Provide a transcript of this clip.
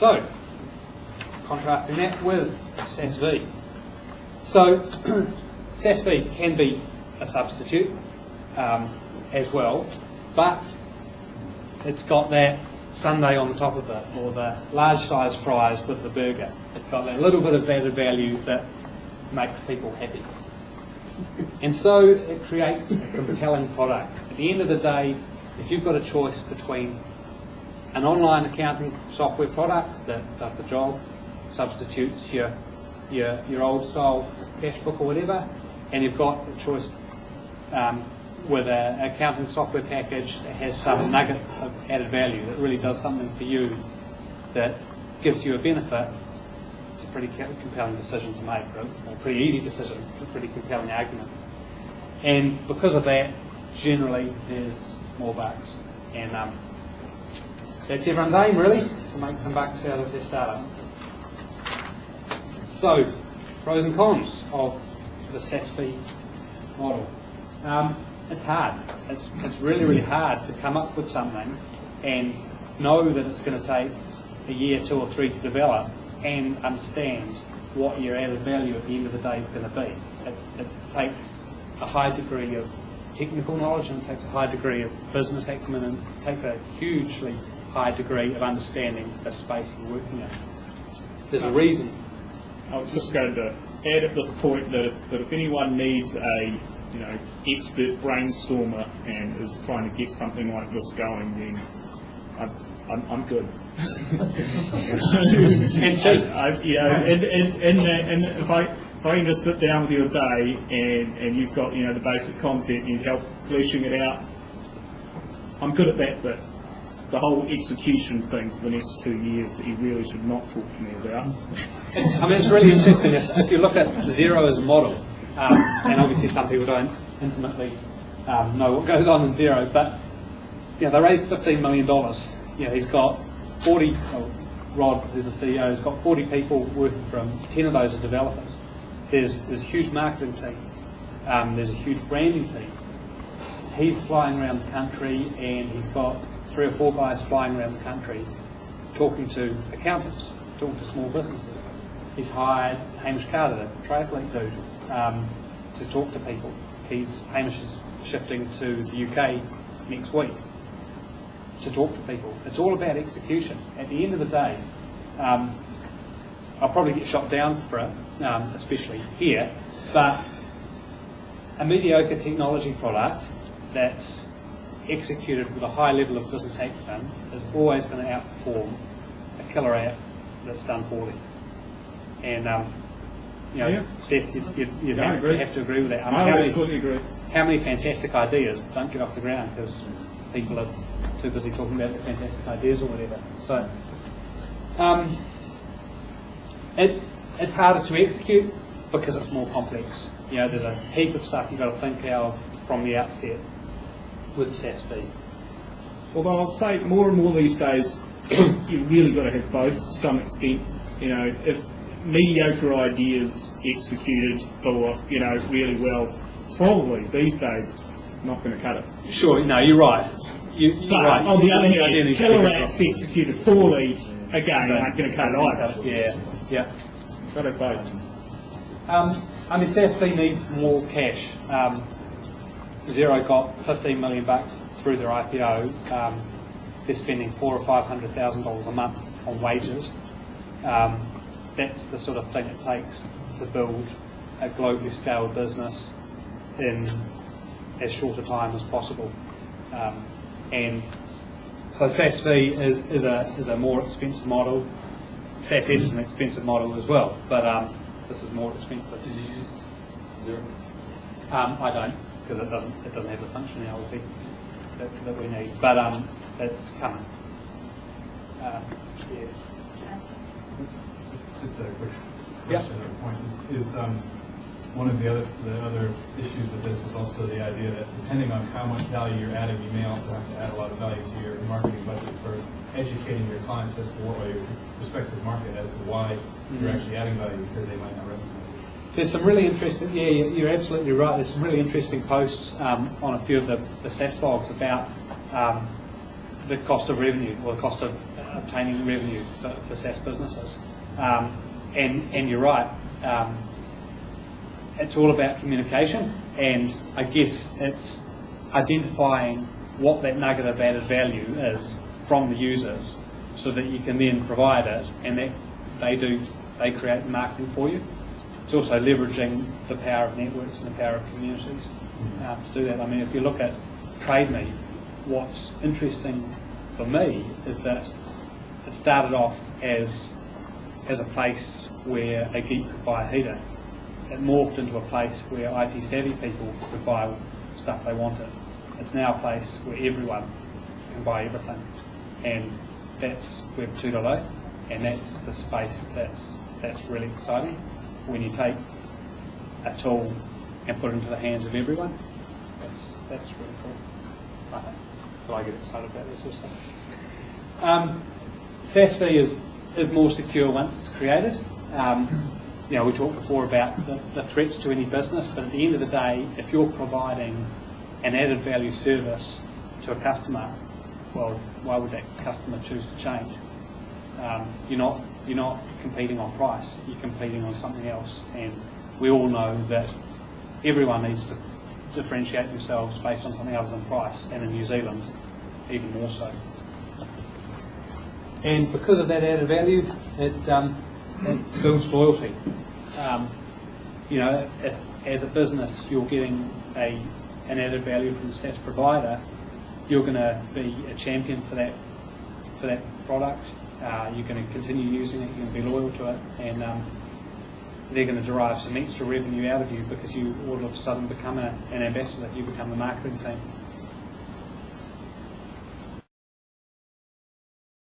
So, contrasting that with SaaS V. So, SaaS V can be a substitute as well, but it's got that sundae on the top of it, or the large size fries with the burger. It's got that little bit of added value that makes people happy. And so it creates a compelling product. At the end of the day, if you've got a choice between an online accounting software product that does the job, substitutes your old style cash book or whatever, and you've got a choice with an accounting software package that has some nugget of added value that really does something for you that gives you a benefit, it's a pretty compelling decision to make, a pretty easy decision, a pretty compelling argument. And because of that, generally there's more bucks. And that's everyone's aim, really, to make some bucks out of their startup. So, pros and cons of the SaaS fee model. It's hard. It's really, really hard to come up with something and know that it's going to take a year, 2 or 3 to develop and understand what your added value at the end of the day is going to be. It takes a high degree of technical knowledge, and it takes a high degree of business acumen, and it takes a hugely high degree of understanding the space you're working in. There's a reason. I was just going to add at this point that if anyone needs a expert brainstormer and is trying to get something like this going, then I'm good. And cheap. And if I can just sit down with you a day and you've got the basic concept and you help fleshing it out, I'm good at that bit. It's the whole execution thing for the next 2 years that you really should not talk to me about. It's really interesting if you look at Xero as a model, and obviously some people don't intimately know what goes on in Xero, but they raised $15 million. He's got 40, Rod, who's the CEO, has got 40 people working for him. 10 of those are developers. There's a huge marketing team. There's a huge branding team. He's flying around the country, and he's got 3 or 4 guys flying around the country talking to accountants, talking to small businesses. He's hired Hamish Carter, the triathlete dude, to talk to people. Hamish is shifting to the UK next week to talk to people. It's all about execution. At the end of the day, I'll probably get shot down for it, especially here, but a mediocre technology product that's executed with a high level of business acumen is always going to outperform a killer app that's done poorly. And Seth, you'd have to agree with that. I absolutely agree. How many fantastic ideas don't get off the ground because people are too busy talking about the fantastic ideas or whatever. So it's harder to execute because it's more complex. There's a heap of stuff you've got to think of from the outset with SaaS fee. Although I'll say more and more these days, you've really got to have both to some extent. If mediocre ideas executed for really well, probably these days not going to cut it. Sure, no, you're right. But right. on the other hand, killer apps executed poorly again aren't going to cut it either. Yeah. Got it both. SaaS fee needs more cash. Xero got $15 million through their IPO. They're spending $400,000 or $500,000 a month on wages. That's the sort of thing it takes to build a globally scaled business in as short a time as possible. And so SaaS fee is a more expensive model. SaaS is an expensive model as well, but this is more expensive. Do you use Xero? I don't, because it doesn't have the functionality that we need. But it's coming. Just a quick question or point is one of the other issues with this is also the idea that depending on how much value you're adding, you may also have to add a lot of value to your marketing budget for educating your clients as to what your respective market as to why you're actually adding value, because they might not recognize it. There's some really interesting, you're absolutely right, there's some really interesting posts on a few of the SaaS blogs about the cost of revenue, or the cost of obtaining revenue for SaaS businesses. And you're right, it's all about communication, and I guess it's identifying what that nugget of added value is from the users, so that you can then provide it, and that they create the marketing for you. It's also leveraging the power of networks and the power of communities to do that. I mean, if you look at TradeMe, what's interesting for me is that it started off as a place where a geek could buy a heater. It morphed into a place where IT savvy people could buy stuff they wanted. It's now a place where everyone can buy everything, and that's Web 2.0, and that's the space that's really exciting. When you take a tool and put it into the hands of everyone, that's really cool. I think. But I get excited about this sort of stuff. SaaS is more secure once it's created. We talked before about the threats to any business, but at the end of the day, if you're providing an added value service to a customer, well, why would that customer choose to change? You're not competing on price, you're competing on something else, and we all know that everyone needs to differentiate themselves based on something other than price, and in New Zealand, even more so. And because of that added value, it builds loyalty. If as a business you're getting an added value from the SaaS provider, you're going to be a champion for that product. You're going to continue using it. You're going to be loyal to it, and they're going to derive some extra revenue out of you because you all of a sudden become an ambassador. You become the marketing team.